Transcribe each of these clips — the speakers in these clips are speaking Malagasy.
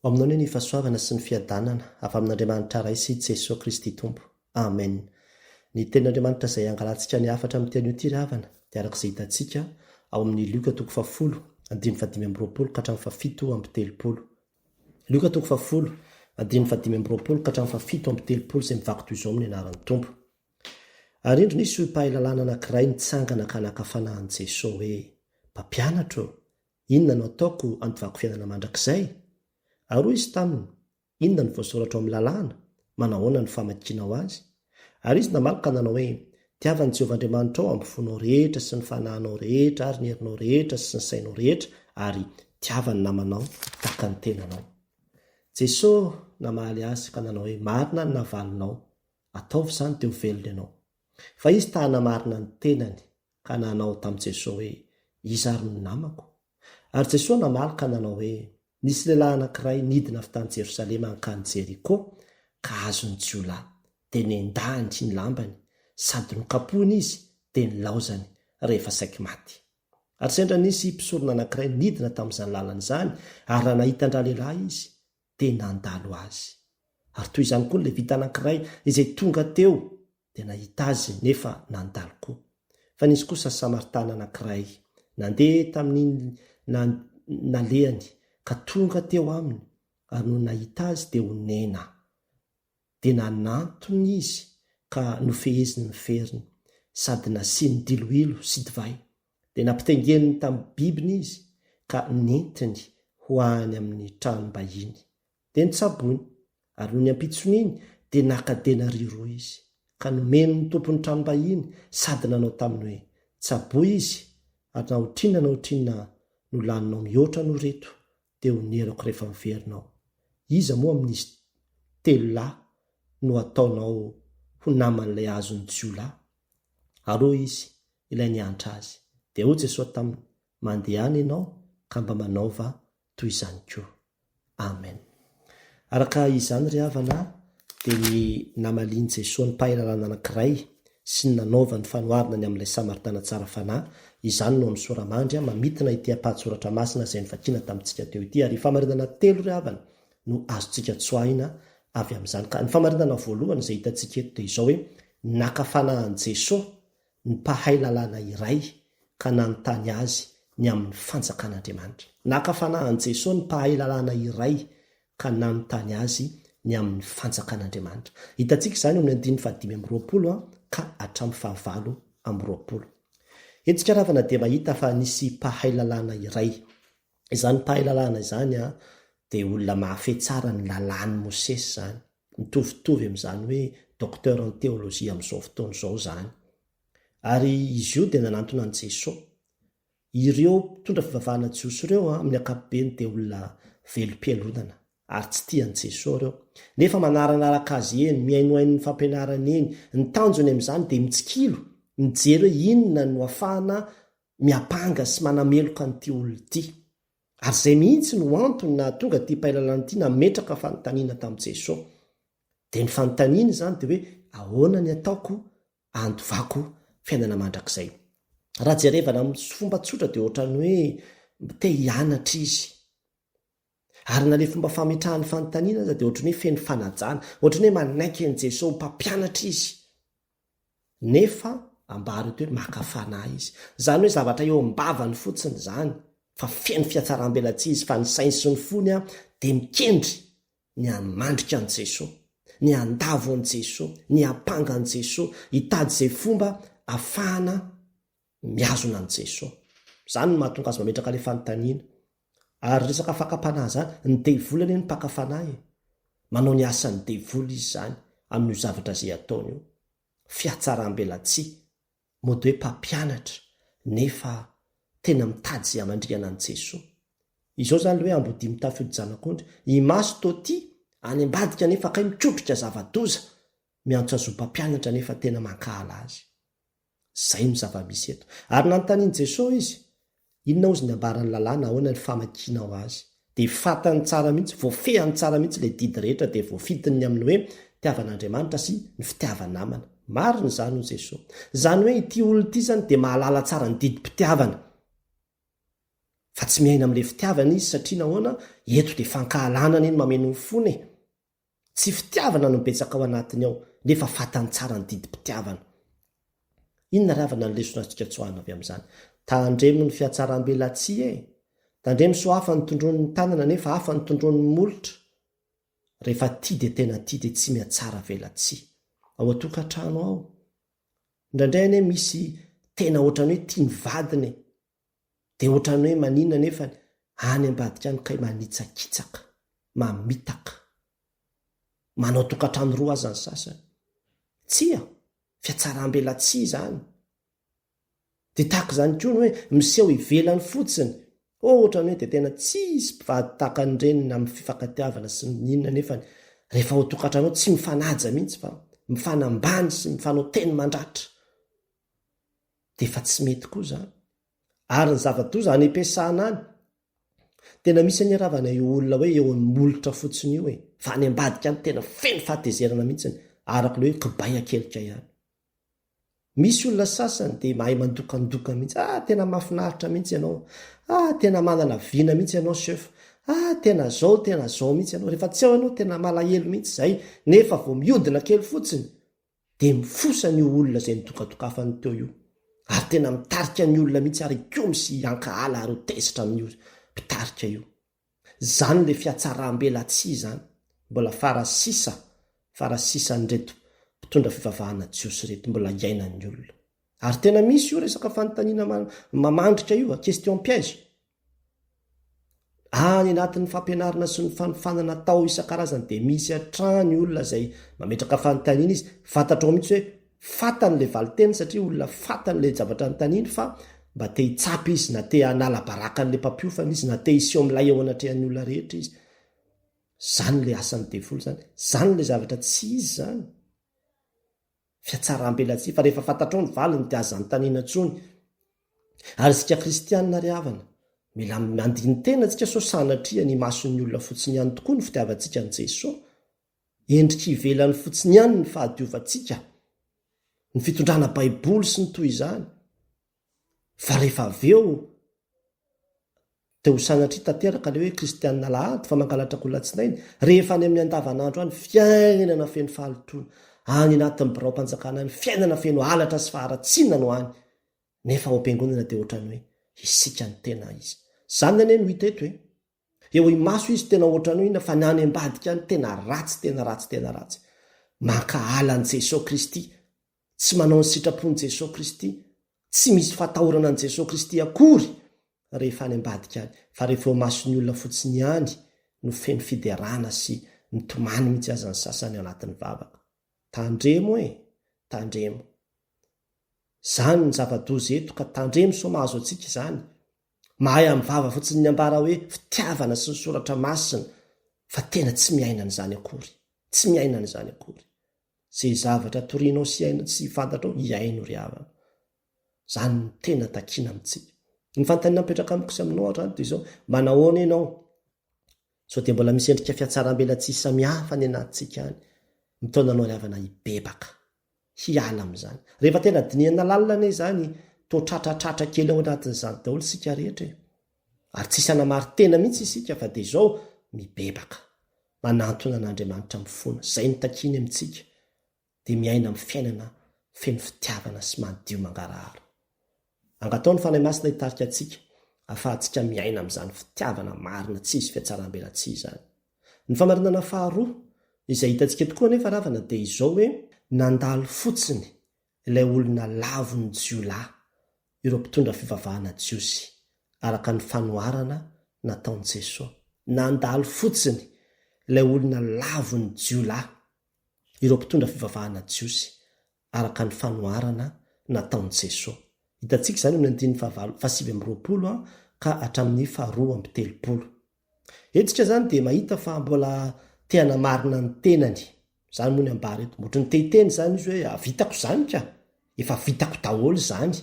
Aminao ny fahasoavana sy ny fiadanana avy amin'Andriamanitra ray sy Jesosy Kristy Tompo. Amen. Ny tenin'Andriamanitra izay angalantsika ny afatra amin'ny teny ity ry havana dia arak'izay hitantsika ao amin'ny Luka 10:5-7. Luka 10:5-7 izay mivaky toy izao amin'ny anaran'ny Tompo. Ary indro nisy mpahay lalàna anankiray nitsangana ka naka fanahin'i Jesosy hoe: Mpampianatra, inona no ataoko hantovako fiainana mandrakizay? Ary izy taminy, inona ny voasoratra ao amin'ny lalàna? Manahoana ny famakianao azy? Ary izy namaly ka nanao hoe: Tiavan'i Jehovahandriamanitra ao amin'ny fonao rehetra sy ny fanahinao rehetra ary ny herinao rehetra sy ny sainao rehetra, ary tiavany namanao tahaka ny tenanao. Jesosy namaly azy ka nanao hoe: Marina ny navalinao, ataovy izany dia ho velona ianao. Fa izy tahana marina ny tenany ka nanao tamin'i Jesosy hoe: Iza ary no namako? Ary Jesosy namaly ka nanao hoe: Nisy lehilahy anankiray nidina avy tany Jerosalema hankany Jeriko ka azony jiolahy, dia nendahany ny lambany, sady nokapohiny izy dia nilaozany rehefa saiky maty. Ary sendra nisy mpisorona anankiray nidina tamin'izany lalana izany, ary raha nahita lehilahy izy dia nandalo azy. Ary toy izany koa ny levita anankiray izay tonga teo dia nahita azy nefa nandalo koa. Fa nisy kosa Samaritana anankiray nandeha tamin'iny nalehany ka tonga teo aminy, ary no nahita azy dia honena. Dia nanantony izy ka nofeheziny ny feriny, sady nasiany diloilo sy divay. Dia nampitaingeniny tamin'ny bibiny izy ka nentiny ho any amin'ny tranom-bahiny. Dia nitsabony, ary no ny ampitsony iny dia nakadena riroa izy, ka nomeny ny tompon'ny tranom-bahiny, sady nanao taminy hoe: Tsaboy izy, ary na ohatrinona no laninao mihoatra no reto dia honerako rehefa miverinao. Iza moa amin'izy telo lahy no ataonao ho naman'ilay azony jiolahy? Arô izy ilay niantra azy. Dia hoy Jesosy taminy: Mandehana ianao ka mba manaova toy izany koa. Amen. Araka izany ry havana dia ny namaliany Jesosy ny mpahay lalàna anankiray sy ny nanaova ny fanoharana ny amin'ilay Samaritana tsara fanahy. Izany no amin'ny soramandry mamitina ity ampahatsoratra masina izay nivakiana tamintsika teo ity. Ary famarinana telo ry havana no azontsika tsoahina avy amin'izany. Ka ny famarinana voalohany izay hitantsika eto dia izao hoe: naka fanahin'i Jesosy ny mpahay lalàna iray ka nanontany azy ny amin'ny fanjakan'Andriamanitra. Naka fanahin'i Jesosy ny mpahay lalàna iray ka nanontany azy ny amin'ny fanjakan'Andriamanitra. Hitantsika izany amin'ny 5:20 ka hatramin'ny 9:20. Etsika ravana dia mahita fa nisy mpahay lalàna iray. Izany mpahay lalàna izany dia olona mahafehy tsara ny lalàn'i Mosesy izany. Mitovitovy amin'izany hoe docteur en théologie amin'izao fotoana izao izany. Ary izy io dia nanantona an'i Jesosy. Ireo mpitondra fivavahana jiosy ireo amin'ny ankapobeny dia olona velom-pialonana ary tsy tian'i Jesosy ireo. Nefa manaranaraka azy eny, mihainohaino ny fampianarana eny, ny tanjony amin'izany dia mitsikilo, mijery hoe inona no ahafahana miapanga sy manameloka an'ity olona ity. Ary izay mihitsy no antony na tonga ity mpahay lalàna ity nametraka fanontaniana tamin'i Jesosy. Dia ny fanontaniana izany dia hoe: ahoana ny ataoko handovako fiainana mandrakizay? Raha jerevana amin'ny fomba tsotra dia ohatran'ny hoe te hianatra izy. Ary na le fomba fametrahany fanontaniana aza dia ohatran'ny hoe feno fanajana, ohatran'ny hoe manaiky an'i Jesosy mpampianatra izy. Nefa ambary eto hoe maka fanahy izy. Izany hoe zavatra eo am-bavany fotsiny izany, fa feno fiatsaram-belatsy izy, fa ny sainy sy ny fony dia mikendry ny hamandrika an'i Jesosy, ny handavo an'i Jesosy, ny hampanga an'i Jesosy, hitady izay fomba ahafahana miazona an'i Jesosy. Izany no mahatonga azy mametraka ilay fanontaniana. Ary resaka fakapanahy izany, ny devoly anie ny mpaka fanahy, manao ny asan'ny devoly izy izany amin'io zavatra izay ataony io. Fiatsaram-belatsy, mody hoe mpampianatra nefa tena mitady izay hamandriana an'i Jesosy. Izao izany hoe ambody mitafy janak'ondry, imaso toty any ambadika nefa kay mikotrika zava-doza, miantso azy ho mpampianatra nefa tena mankahala azy. Izay no zava-misy eto. Ary nanontaniany Jesosy izy: inona ozy ny ambarany lalàna, ahoana ny famakianao azy? Dia fatany tsara mihitsy, voafehany tsara mihitsy ilay didy rehetra, dia voafitiny ny amin'ny hoe fitiavan'Andriamanitra sy ny fitiavan namana. Marina izany hoy Jesosy. Izany hoe ity olona ity izany dia mahalala tsara ny didim-pitiavana. fa tsy miaina am'le fitiavana izy satria nahoana eto de fankahalanana eny mameno ny fony tsy fitiavana no mibetsaka ao anatiny ao nefa fatany tsara ny didim-pitiavana. Inona ravana ny lesona atsika tsoahana avy am'izany? Tandremo ny fiatsaram-belatsia tandremo so hafa nytondron'ny tanana nefa hafa nytondron'ny molotra. Rehefa tia de tena tia de tsy miatsara velatsia ao atokantrano ao. Indraindray ane misy tena ohatrany hoe tia ny vadiny de ohatrany hoe maninona nefa any ambadika any kay manitsakitsaka mamitaka manao tokantrano roa aza ny sasany. Tsia fiatsaram-belatsia zany de tahaka zany koa ny hoe miseho ivelany fotsiny ohatrany hoe de tena tsisy mpivady tahaka ny reniny amin'ny fifankatiavana sy ninona nefa rehefa ho tokantrano tsy mifanaja mihitsy fa mifanambany sy mifanao teny mandratra de fa tsy mety koa zany. Ary ny zava-doza any am-piasana any tena misy aniravana io olona hoe eo amin'ny molotra fotsiny io e fa any ambadika any tena feno fahatezerana mihitsiny araka le hoe kibay akelika ihany. Misy olona sasany de mahay mandokandoka mihitsy tena mahafinaritra mihitsy ianao tena manana vina mihitsy ianao chef tena zao mihitsy ianao rehefa tsy ao ianao tena malahelo mihitsy zay nefa vao miodina kely fotsiny de mifosany io olona zay nitokatokafany teo io ary tena mitarika ny olona mihitsy ary ko misy ankahala ary ho tesitra amin'io mpitarika io. Zany le fiatsaram-belatsia zany mbola farasisa nyreto mpitondra fivavahana jiosy reto mbola iainan'ny olona. Ary tena misy io resaka fanontaniana mamandrika io question piège any anatin'ny fampianarana sy ny fanofanana tao isan-karazany de misy hatrany olona zay mametraka fanontaniana izy fantatra ao mihitsy hoe fatany le valiteny satria olona fatany le zavatra nytaniny fa mba te hitsapy izy na te hanala barakany le mpampiofana izy na te hiseo amilay eo anatrehan'ny olona rehetra izy. Zany le asan'ny devoly zany le zavatra tsy izy zany fiatsaram-belatsia fa rehefa fantatrao ny valiny de aza nytanina tsony. Ary sika kristianina ry havana mila mandiny tena tsika so sanatria ny mason'ny olona fotsiny ihany tokoa ny fitiavantsika ny Jesosy endrika ivelany fotsiny ihany ny fahadiovatsika ny fitondrana baiboly sy ny toy izany fa rehefa aveo te ho sanatria tanteraka le hoe kristianina lahady fa mangalatra kolatsinainy rehefa any amin'ny andavanandro any fiainana feno fahalitoana any anatin'ny birao-panjakana any fiainana feno alatra sy faharatsinana no any nefa ao am-piangonana de ohatrany hoe isika ny tena izy. Zany ane no hita eto eo imaso izy tena ohatrany hoe ina fa ny any ambadika any tena ratsy mankahala an' Jesosy Kristy tsy manao ny sitrapon'i Jesosy Kristy tsy misy fatahorana an' Jesosy Kristy akory rehefa any ambadika any fa rehefa eo mason'ny olona fotsiny ihany no feno fiderana sy mitomany mihitsy aza ny sasany anatin'ny vavaka. Tandremo zany ny zava-doza eto ka tandremo so mahazo atsika zany mahay amin'ny vava fotsiny ny ambara hoe fitiavana sy ny soratra masina fa tena tsy miainana izany akory zay zavatra torinao sy fantatrao iaino ry havana zany ny tena takina amintsika. Ny fanontaniana mipetraka amikosa aminao zany de zao manahoana ianao so de mbola misy endrika fiatsaram-belatsia samihafa ny anatintsika any mitaonanao ry havana hibebaka hiala am'izany rehefa tena diniana lalina ane zany to tratratratra kely ao anatin'izany daholo sika rehetra ary tsisy anamary tena mihitsy isika fa de zao mibebaka manantona an'Andriamanitra mifona zay ny takiny amintsika de miaina amin'ny fiainana feno fitiavana sy madio mangarahara. Angatao ny fanahy masina hitarika atsika afahantsika miaina amin'izany fitiavana marina tsy izy fiatsaram-belatsia zany. Ny famarinana faharoa izay hitantsika tokoa nefa ravana de izao hoe nandalo fotsiny ilay olona lavo ny jiolahy ireo mpitondra fivavahana jiosy araka ny fanoharana nataon'i Jesosy. Nandalo fotsiny ilay olona lavo ny jiolahy ireo mpitondra fivavahana jiosy araka ny fanoharana nataon'i Jesosy. Hitantsika zany amin'ny andininy fahasivy amby roapolo ka hatramin'ny faharoa amby telopolo. Etsika zany de mahita fa mbola teana marina ny tenany zany moa ny ambara eto mbotra ny tehiteny zany izy hoe vitako zany ka efa vitako daholo zany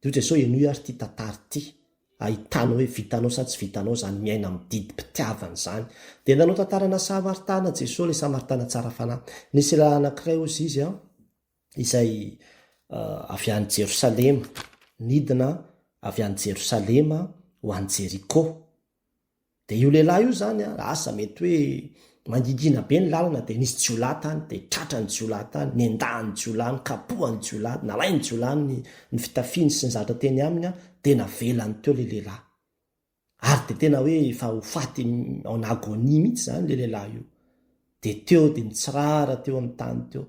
de Jesosy eno ary ty tantary ty ahitanao hoe vitanao sa tsy vitanao zany miaina amin'ny didim-pitiavana zany de nanao tantarana Samaritana Jesosy le Samaritana tsara fanahy nisy raha anankiray ozy izy izay avy any Jerosalema nidina avy any Jerosalema ho any Jeriko. De io lehilahy io zany asa mety hoe mangingina be ny lalana de nisy jiolahy tany de tratra ny jiolahy tany, ny endahany jiolahy, ny kapohany jiolahy, nalainy jiolahy ny fitafiny sy ny zatra teny aminy de navelany teo le lehilahy. Ary de tena hoe efa ho faty en agonie mihitsy zany le lehilahy io. De teo de nitsirara teo amin'ny tany teo,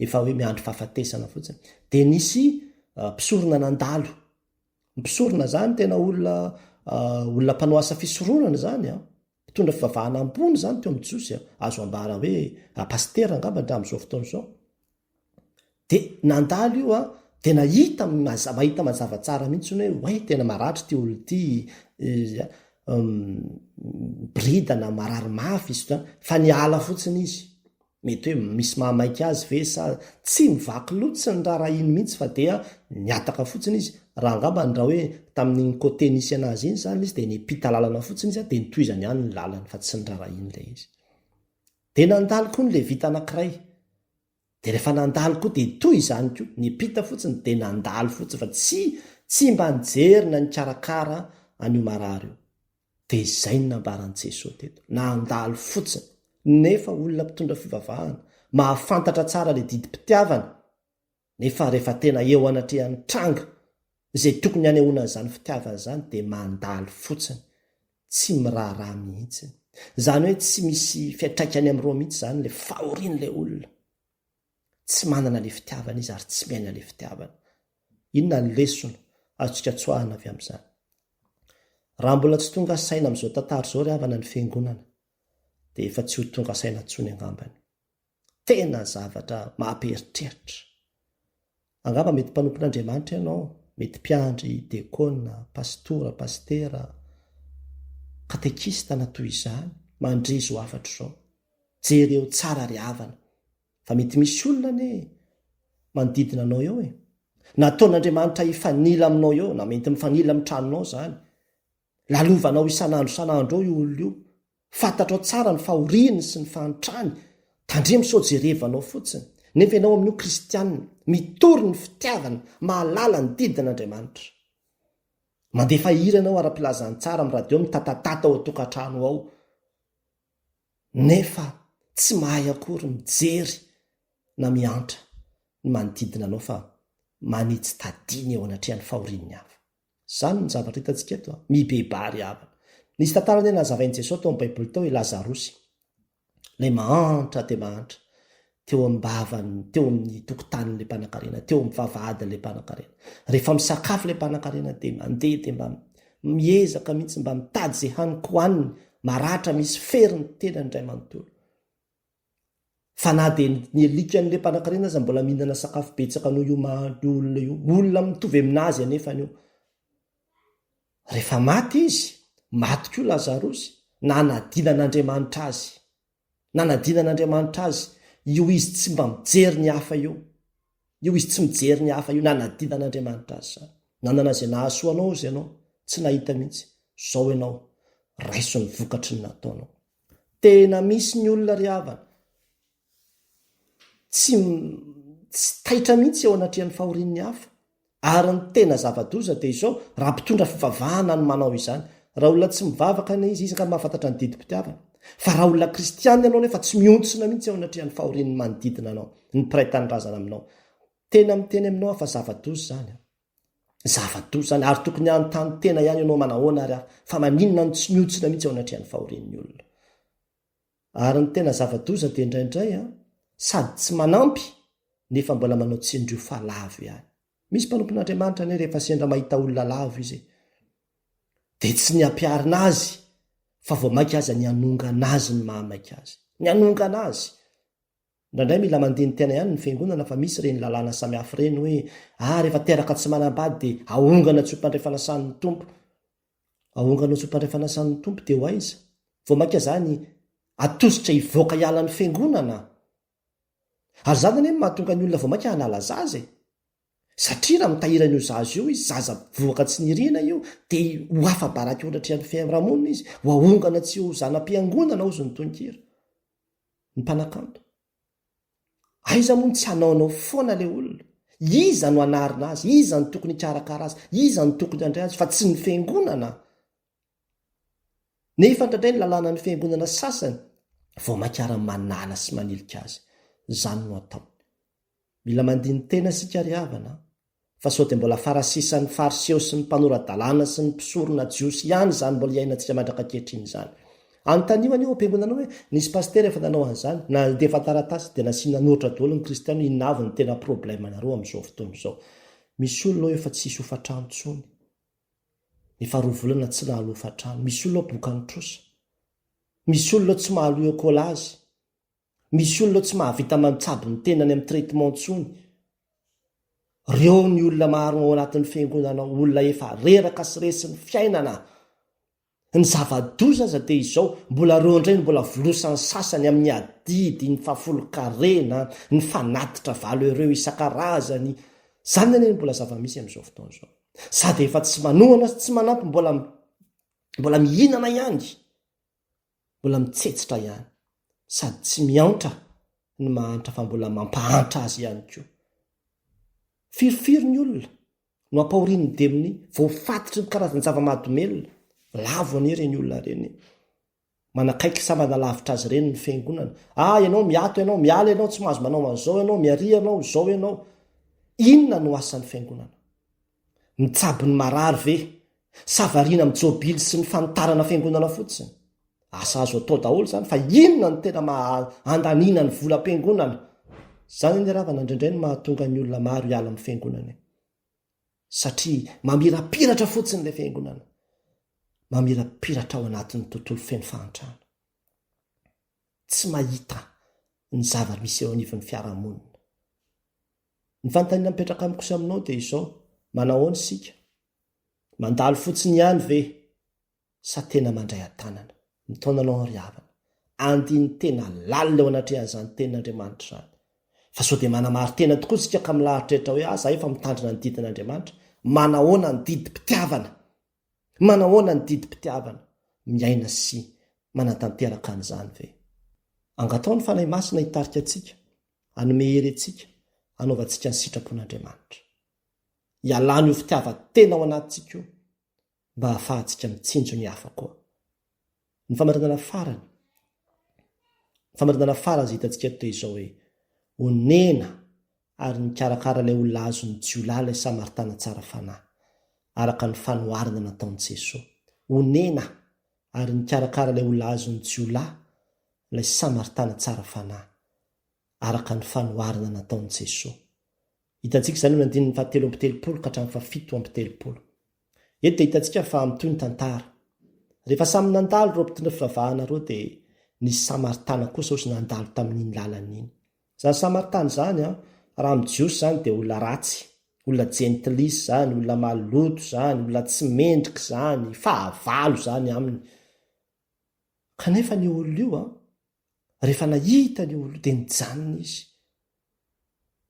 efa hoe miandry fahafatesana fotsiny. De nisy mpisorona nandalo. Mpisorona zany tena olona mpanao asa fisoronana zany mpitondra fivavahana ambony zany teo am'Josy azo ambara hoe pastera angamba ndram'izao fotoana izao. De nandalo io de mahita mazava tsara mihitsy hoe tena maratra ty olo ty bridana marary mafy izy zany fa niala fotsiny izy. Mety hoe misy mahamaika azy ve sa tsy mivaky lotsy ny raha iny mihitsy fa dia niataka fotsiny izy. Raha angamba ny raha hoe tamin'ny côté nisy anazy iny zany izy de nipita lalana fotsiny izy de nitoizany ihany ny lalana fa tsy ny raha iny le izy. De nandalo koa ny levita anankiray. De rehefa nandalo koa de toy izany koa nipita fotsiny de nandalo fotsiny fa tsy mba nijerina ny karakara an'io marary io. De izay ny nambaran'i Jesosy teto. Nandalo fotsiny. Nefa olona mpitondra fivavahana mahafantatra tsara le didim-pitiavana. Nefa rehefa tena eo anatrehan'ny tranga izay tokony hanehoana an'izany fitiavana zany de mandalo fotsiny. Tsy miraharaha mihitsy. Zany hoe tsy misy fiantraikany amin'ireo mihitsy zany le fahorian'ilay olona. Tsy manana le fitiavana izy ary tsy miaina le fitiavana. Inona ny lesona azontsika tsoahana avy amin'izany? Raha mbola tsy tonga saina amin'izao tantara izao ry havana ny fiangonana de efa tsy ho tonga saina intsony angambany. Tena zavatra mampiheritreritra. Angamba mety mpanompon'Andriamanitra ianao, mety mpiandry dekona, pastora, pastera, katekista na toy izany, mandrizo hafatra izao. Jery eo tsara ry havana. Fa mety misy olona manodidina anao eo nataon'Andriamanitra hifanila aminao eo, na mety mifanila amin'ny tranonao zany. Lalovanao isan'andro io olona io. Fantatrao tsara ny fahoriany sy ny fahantrany. Tandremo sao jerevanao fotsiny. Nefa ianao amin'io kristianina, mitory ny fitiavana, mahalala ny didin'Andriamanitra. Mandefa hira ianao ara-pilazany tsara amin'ny radio mitatatata ao an-tokantrano ao. Nefa tsy mahay akory mijery na miantra ny manodidina anao fa manitsy tadiny eo anatrehan'ny fahorian'ny hafa. Zany ny zavatra hitantsika eto mibebary havana. Nisy tantara nazavain'i Jesosy tao amin'ny Baiboly tao hoe Lazarosy. Lay mahantra de mahantra. Teo ambavany, teo amin'ny tokotanin'ilay mpanankarena, teo amin'ny vavahadin'ilay mpanankarena. Rehefa misakafo ilay mpanankarena de mandeha de mba miezaka mihitsy mba mitady izay haniko hohaniny, maratra misy feriny tena indray manontolo. Fa na de ny elikan'ilay mpanankarena aza mbola mihinana sakafo betsaka noho io olona io. Olona mitovy aminazy anefa io. Rehefa maty izy, maty koa Lazarosy, nanadinan'Andriamanitra azy. Nanadinan'Andriamanitra azy. Io izy tsy mba mijery ny hafa io. Io izy tsy mijery ny hafa io, nanadinan'Andriamanitra azy. Nanana izay nahasoanao izy ianao, tsy nahita mihitsy. Zao ianao, raiso ny vokatry ny nataonao. Tena misy ny olona ry havana. Tsy taitra mihitsy eo anatrehan'ny fahorian'ny hafa. Ary ny tena zava-doza dia izao, raha mpitondra fivavahana no manao izany. Raha olona tsy mivavaka izy ka mahafantatra ny didim-pitiavana. Fa raha olona kristianina ianao nefa tsy miontsona mihitsy eo anatrehan'ny fahorian'ny manodidina anao, ny mpiray tanindrazana aminao. Tena miteny aminao fa zava-doza zany. Zava-doza zany ary tokony anontany tena ihany ianao manahoana ary fa maninona no tsy miontsona mihitsy eo anatrehan'ny fahorian'ny olona. Ary ny tena zava-doza dia indraindray sady tsy manampy nefa mbola manao tsindrio fa lavo ihany. Misy mpanompon'Andriamanitra rehefa sendra mahita olona lavo izy dia tsy ny ampiarina azy fa vao maika azy ny anongana azy ny mahamaika azy. Ny anongana azy. Indraindray mila mandeha ny tena ihany ny fiangonana fa misy ireny lalàna samihafa ireny hoe rehefa teraka tsy manambady dia ahongana tsy ho mpandray fanasan'ny tompo. Ahongana tsy ho mpandray fanasan'ny tompo dia ho aiza? Vao maika zany atositra hivoaka hialan'ny fiangonana. Ary zany anie mahatonga ny olona vao maika hanala zaza. Satria raha mitahirana io zaza io izy, zaza voaka tsy nirina io, dia ho afa-baraky eo anatrehan'ny fiarahamonina izy, ho ahongana tsy ho zanam-piangonana ozy ny tononkira. Ny mpanakanto. Aiza moa tsy hanaonao foana le olona? Iza no anarina azy? Iza no tokony hikarakara azy? Iza no tokony handray azy? Fa tsy ny fiangonana. nefa indradray ny lalàna ny fiangonana sasany vao makara manala sy manilika azy. Zany no atao. Mila mandiny tena sika ry havana fa sao dia mbola farasisan'ny fariseo sy ny mpanorad-dalàna sy ny mpisorona jiosy ihany zany mbola iainantsika mandraka ankehitriny zany. Anontaniana eo am-piangonana hoe nisy pastery efa nanao an'izany na defa taratasy dia nasiana noatra daholo ny kristiano inavy ny tena problemanareo amin'izao fotoana izao. Misy olona efa tsisy hofatrano tsony. Efa roa volana tsy nahalo hofatrano. Misy olona bokany trosa. Misy olona tsy mahalo ekolazy. Misy olona tsy mahavita mamitsabo ny tenany amin'ny traitement tsony. Reo ny olona maro ao anatin'ny fiangonana, olona efa reraka sy resin'ny fiainana. Ny zava-doza aza dia izao, mbola reo indray mbola volosany sasany amin'ny adidy, ny fafolo-karena, ny fanatitra valo ireo isan-karazany. Zany anie mbola zava-misy amin'izao fotoana izao. Sady efa tsy manohana sy tsy manampy, mbola mihinana ihany, mbola mitsetsitra ihany, sady tsy miantra ny mahantra fa mbola mampahantra azy ihany koa. Firofiry ny olona no ampahorian'ny demony voafatitry ny karazany zava-mahadomelona. Lavo anie reny olona reny. Manakaiky sa manalavitra azy reny ny fiangonana. Ianao miato, ianao miala, ianao tsy mahazo manao an'izao, ianao miaria, ianao izao, ianao. Inona no asan'ny fiangonana? Mitsabo ny marary ve? Sa variana amin'ny jobily sy ny fanitarana fiangonana fotsiny? Asa azo atao daholo zany, fa inona ny tena andanina ny volam-piangonana? Zany ny ravana indraindray no mahatonga ny olona maro hiala amin'ny fiangonana. Satria mamirapiratra fotsiny ilay fiangonana. Mamirapiratra ao anatin'ny tontolo feno fahantrana. Tsy mahita ny zava-misy eo anivon'ny fiarahamonina. Ny fanontaniana mipetraka amin'ny kosa aminao dia izao, manao ny sika? Mandalo fotsiny ihany ve? Sa tena mandray an-tanana? Mitaonanao ry havana. Andiny tena lalina eo anatrehan'izany tenin'Andriamanitra izany. Fa sao dia manamary tena tokoa sika ka milahatra etra hoe zaho efa mitandrina ny didin'Andriamanitra. Manahoana ny didim-pitiavana? Manahoana ny didim-pitiavana? Miaina sy manatanteraka an'izany ve? Angatao ny fanahy masina hitarika antsika, hanome hery antsika, hanaovantsika ny sitrapon'Andriamanitra. Ialany io fitiavan-tena ao anatintsika io, mba hahafahantsika mitsinjo ny hafa koa. Ny famarinana farany izay hitantsika toy izao hoe onena ary nikarakara ilay olona azo ny jiolahy ilay Samaritana tsara fanahy, araka ny fanoharana nataon'i Jesosy. Onena ary nikarakara ilay olona azo ny jiolahy ilay Samaritana tsara fanahy, araka ny fanoharana nataon'i Jesosy. Hitantsika izany ny andininy 7:30 ka hatramin'ny 7:30. Eto dia hitantsika fa amin'itoy ny tantara. Rehefa samy nandalo ireo mpitondra fivavahana ireo dia nisy Samaritana kosa osy nandalo tamin'iny lalana iny. Zany Samaritana zany raha amin'ny Jiosy zany dia olona ratsy, olona jentilisy zany, olona maloto zany, olona tsy mendrika zany, fahavalo zany aminy. Kanefa ny olona io rehefa nahita ny olona dia nijanona izy.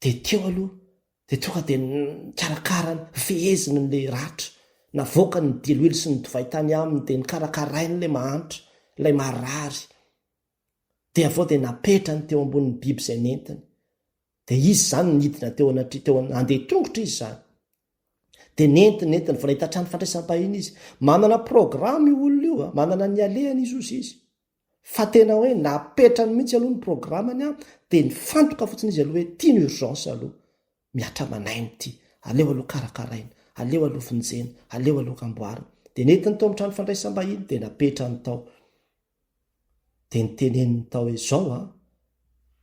Dia teo aloha, dia tonga dia nikarakarany, feheziny n'ilay ratra. Navoaka ny diloilo sy ny divay tany aminy dia nikarakarainy ilay mahantra, ilay marary. Dia avao dia napetrany teo ambonin'ny biby izay nentiny. Dia izy zany nidina teo andeha tongotra izy zany. Dia nentiny vao nahita trano fandraisam-bahiny izy. Manana programa io olona io, manana ny alehany izy. Fa tena hoe napetrany mihitsy aloha ny programany dia nifantoka fotsiny izy aloha hoe tia ny urgence aloha. Miatra manainy ity, aleo aloha karakaraina, aleo aloha finjena, aleo aloha kamboarina. Dia nentiny tao amin'ny trano fandraisam-bahiny dia napetrany tao. Dia niteneniny tao hoe izao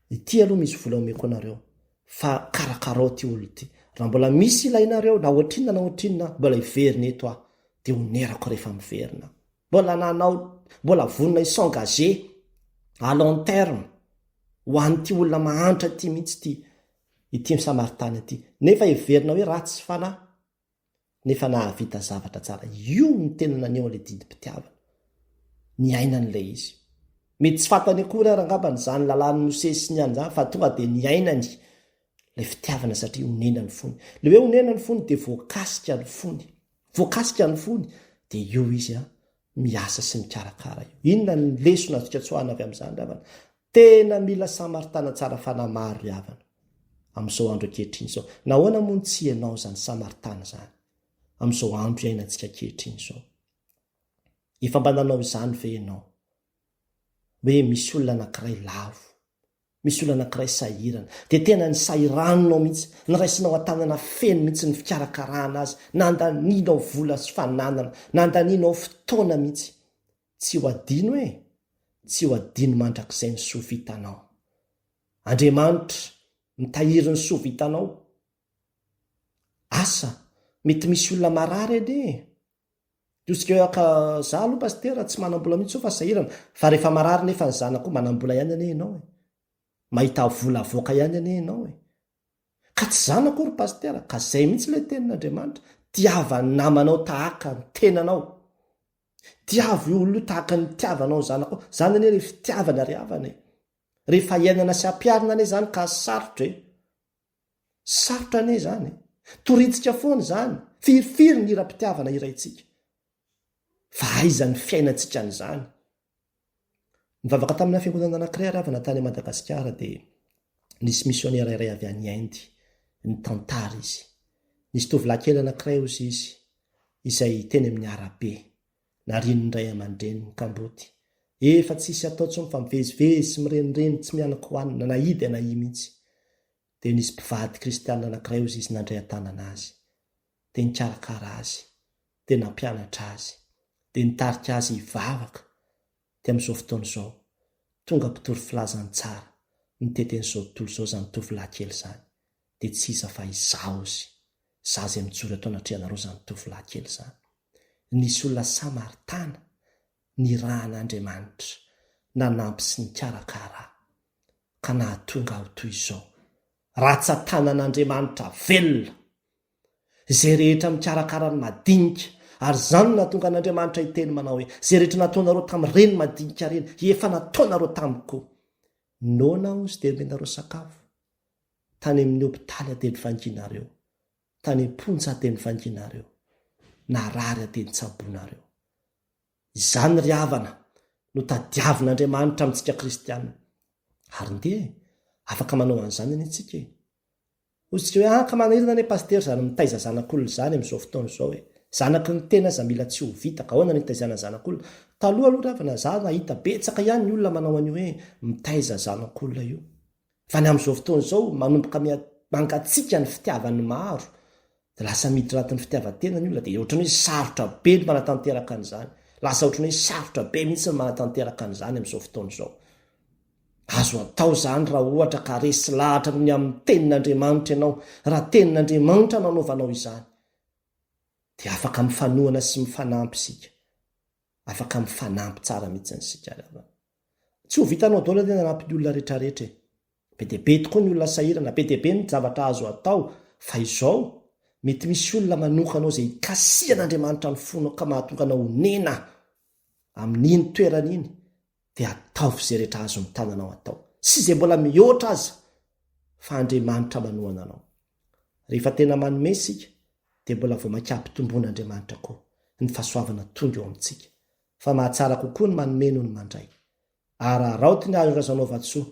ity aloha misy vola omeko anareo, fa karakarao ty olo ity. Raha mbola misy ilainareo na ohatrinona mbola hiverina eto dia onerako rehefa miverina. Mbola vonina isengagé à long terme ho an'ity olona mahantra ty mihitsy ity Samaritana ity. Nefa hiverina hoe ratsy fanahy, nefa nahavita zavatra tsara. Io ny tena naneho an'ilay didim-pitiavana, ny ainan'ilay izy. Mety tsy fantany akory ary angambany zany lalàny nosesiny ihany zany, fa tonga dia ny ainany ilay fitiavana satria onena ny fony. Le hoe onena ny fony dia voakasika ny fony. Voakasika ny fony dia io izy miasa sy mikarakara io. Inona ny lesona azontsika tsoahana avy amin'izany ravana? Tena mila Samaritana tsara fanahy maro ry havana amin'izao andro ankehitriny izao. Nahoana moa tsy ianao zany Samaritana zany amin'izao andro iainantsika ankehitriny izao? efa mba nanao izany ve ianao hoe misy olona anankiray lavo, misy olona anankiray sahirana, dia tena ny sahiranonao mihitsy, nyraisinao an-tanana feno mihitsy ny fikarakarana azy, nandanianao vola sy fananana, nandanianao fotoana mihitsy. Tsy ho adino tsy ho adino mandrakizay ny soa vitanao. Andriamanitra mitahiry ny soa vitanao. Asa mety misy olona marary edy diosika ka za aloha pastera tsy manam-bola mihitsy fa sahirana, fa rehefa marary nefa ny zanako manam-bola ihany ane ianao mahita vola avoaka ihany ane ianao ka tsy zanako ry pastera. Ka zay mihitsy le tenin'Andriamanitra, tiava ny namanao tahaka ny tenanao, tiavo io olona io tahaka ny tiavanao ny zanako. Zany ane rehefa fitiavana ariavana rehefa iainana sy ampiarina ane zany ka sarotra ane zany, toritsika foana zany, firifiry ny ira-pitiavana iraitsika. Fa aizany fiainantsika n'izany. Nivavaka tamina fiangonana anankiray aravana tany Madagasikara dia nisy misionera iray avy any Inde, ny tantara izy. Nisy tovolahy kely anankiray ozy izy izay teny amin'ny arabe, nariny ndray aman-dreny ny kamboty. Efa tsisy atao tsony fa mivezivezy sy mirenireny tsy mianako hoanina na idy na i mihitsy. Dia nisy mpivady kristianina anankiray ozy izy nandray an-tanana azy. Dia nikarakara azy, dia nampianatra azy, dia nitarika azy hivavaka. Dia amin'izao fotoana izao tonga mpitory filazany tsara niteten'izao tontolo izao zany tovolahy kely zany. Dia tsy iza fa izaho izy, izaho izay mijoro atao anatrehana reo zany tovolahy kely zany. Nisy olona Samaritana nirahan'Andriamanitra nanampy sy nikarakara ka nahatonga aho toy izao. Ratsan-tanan'Andriamanitra velona izay rehetra mikarakara ny madinika. Ary zany natonga an'Andriamanitra hiteny manao hoe zay rehetra nataonareo tamin'ireny madinika reny efa nataonareo tamiko. Nona ozy dia menareo sakafo tany amin'ny hopitaly ateny vanginareo, tany am-ponja ateny vanginareo, narary ateny tsabonareo. Izany ry havana no tadiavin'Andriamanitra amintsika kristianina. Ary ndia afaka manao an'izany ane tsika. Ozy hoe ka manahirana ane pastera zany mitaiza zanak'olona zany amin'izao fotoana izao zanaky ny tena za mila tsy ho vita ka hoana ny taizana zanak'olona. Taloha aloha ravana za nahita betsaka ihany ny olona manao an'io hoe mitaiza zanak'olona io. Fa ny amin'izao fotoana izao manomboka mangatsika ny fitiavany maro, dia lasa miditra anatin'ny fitiavan-tena ny olona dia ohatrany hoe sarotra be ny manatanteraka an'izany. Lasa ohatrany hoe sarotra be mihitsy ny manatanteraka an'izany amin'izao fotoana izao. Azo atao zany raha ohatra ka resy lahatra ny amin'ny tenin'Andriamanitra ianao, raha tenin'Andriamanitra nanaovanao izany. Dia afaka mifanohana sy mifanampy isika, afaka mifanampy tsara mihitsy isika. Tsy ho vitanao daholo tena nanampy ny olona rehetrarehetra. Be dia be tokoa ny olona sahirana, be dia be ny zavatra azo atao. Fa izao mety misy olona manokanao izay hikasihan'Andriamanitra ny fonao ka mahatonga anao nena amin'iny toeran'iny, dia ataovy izay rehetra azo ny tananao atao, sy izay mbola mihoatra aza, fa Andriamanitra manohana anao. Rehefa tena manome isika dia mbola vao mankapitombon'Andriamanitra koa ny fahasoavana tonga eo amintsika. Fa mahatsara kokoa ny manome noho ny mandray. Ary raoty ny azorazanao vatsoa,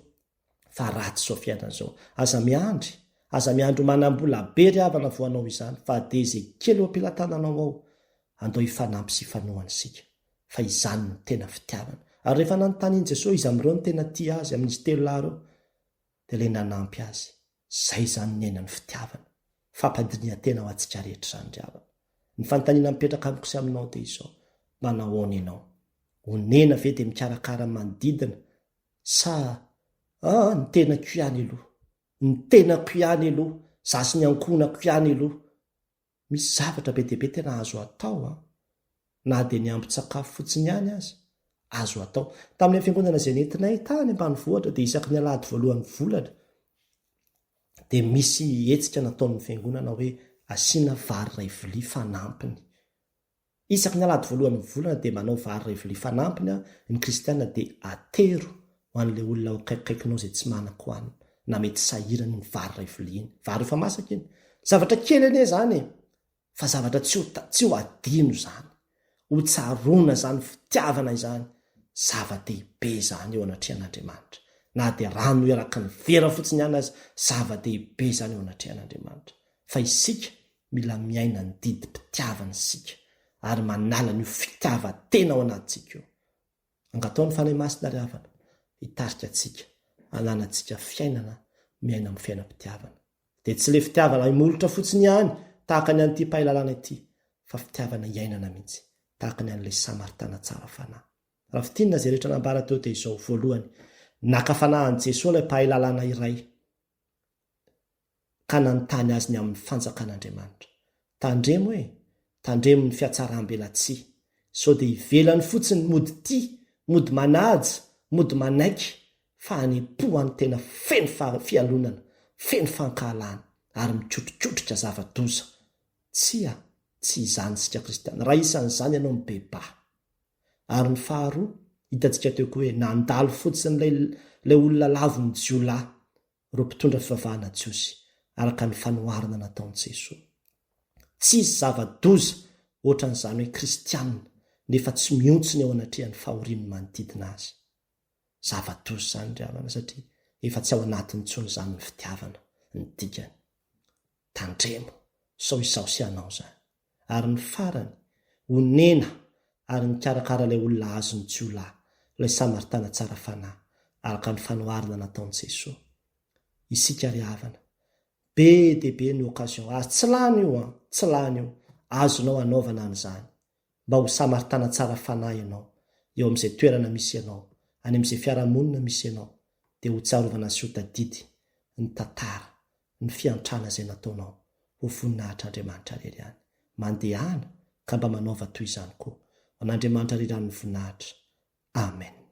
fa ratsy izao fiainana izao. Aza miandry manam-bola be ry havana vao anao izany, fa dia izay kely eo ampilatananao ao, andao hifanampy sy hifanohana isika. Fa izany ny tena fitiavana. Ary rehefa nanontaniany Jesosy izy amin'ireo ny tena tia azy amin'izy 3 lahy ireo, dia ilay nanampy azy. Zay zany ny ainany fitiavana. Fampadiniha tena ho antsika rehetra zany ry havana. Ny fanontaniana mipetraka amiko sy aminao dia izao: manao ahoana ianao? Onena ve dia mikarakara manodidina, sa ny tenako ihany aloha, ny tenako ihany aloha, za sy ny ankonako ihany aloha? Misy zavatra be dia be tena azo atao na dia ny ambin-tsakafo fotsiny ihany aza azo atao. Tamin'ny fiangonana izay nentinay tany ambanivohitra dia isaky ny alahady voalohan'ny volana dia misy hetsika nataon'ny fiangonana hoe asiana vary iray vilia fanampiny. Isaky ny alahady voalohan'ny volana dia manao vary iray vilia fanampiny ny kristianina, dia atero ho an'ilay olona akaikikaikinao izay tsy manako hoanina na mety sahirany ny vary iray vilia iny. Vary efa masaka iny, zavatra kely ane zany, fa zavatra tsy ho adino zany, ho tsaroana zany, fitiavana izany, zava-dehibe zany eo anatrehan'Andriamanitra. Na dia rano iaraka ny vera fotsiny ihany azy, zava-dehibe zany eo anatrehan'Andriamanitra. Fa isika mila miaina ny didi-pitiavana isika, ary manala ny fitiavatena ao anatsika io. Angataony fanay masina ry havana hitarika atsika ananantsika fiainana miaina amin'ny fiainam-pitiavana. Dia tsy le fitiavana imolotra fotsiny ihany tahaka ny an'ity pahilalana ity, fa fitiavana iainana mihitsy tahaka ny an'ilay Samaritana tsara fanahy. Raha fitinina izay rehetra nambara teo dia izao: voalohany, nakafanahan'i Jesosy ilay pahilalana iray ka nanontany azy ny amin'ny fanjakan'Andriamanitra. Tandremo tandremo ny fiatsaram-belatsia, sao dia ivelany fotsiny mody tia, mody manaja, mody manaiky, fa anepohany tena feno fialonana, feno fankahalana ary mitrotrotrotrika zava-doza. Tsy izany sika kristiana, raha isan'izany ianao mibeba. Ary ny faharoa, hitantsika teo koa hoe nandalo fotsiny ilay olona lavony jiolahy, ireo mpitondra fivavahana jiosy, araka ny fanoharana nataon'i Jesosy. Tsisy zava-doza ohatran'izany hoe kristianina nefa tsy miontsony ao anatrehan'ny fahorian'ny manodidina azy. Zava-doza izany ry havana, satria efa tsy ao anatin'ny tsony izany ny fitiavana ny dikany. Tandremo sao izao sy anao izany. Ary ny farany, honena ary nikarakara ilay olona azo ny jiolahy, ilay Samaritana tsara fanahy, araka ny fanoharana nataon'i Jesosy. Isika ry havana, be dia be ny okazion, ary tsy lany io, tsy lany io, azonao anaovana an'izany mba ho Samaritana tsara fanahy ianao eo amin'izay toerana misy ianao, any amin'izay fiarahamonina misy ianao, dia ho tsarovana sy ho tadidy ny tantara, ny fiantrana izay nataonao ho voninahitr'Andriamanitra irery ihany. Mandehana ka mba manaova toy izany koa. An'Andriamanitra ry rano ny voninahitra. Amen.